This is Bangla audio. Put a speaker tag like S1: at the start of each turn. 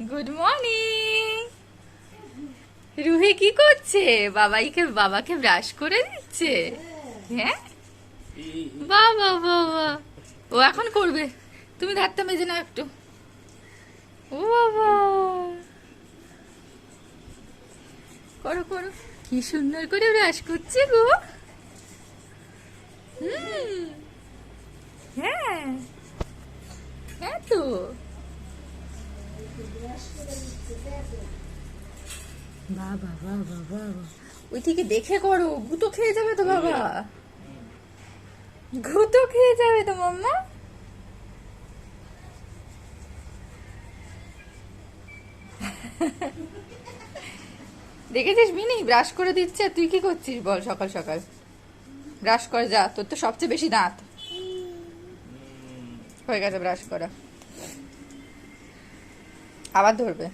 S1: Good morning. রুহি কি করছে? বাবাকে ব্রাশ করে দিচ্ছে। হ্যাঁ, বাবা বাবা, ও এখন করবে। তুমি ধারটা মেজে নাও একটু। ও বাবা, করো করো। কি সুন্দর করে ব্রাশ করছে গো। হুম, হ্যাঁ, হ্যাঁ তো। বাবা বাবা বাবা, ওইদিকে দেখে করো, গুঁতো খেয়ে যাবে তো বাবা। গুঁতো খেয়ে যাবে তো মাম্মা। দেখেছিস মিনি ব্রাশ করে দিচ্ছে, তুই কি করছিস বল? সকাল সকাল ব্রাশ করে যা, তোর তো সবচেয়ে বেশি দাঁত। হয়ে গেছে ব্রাশ করা, আবার ধরবে।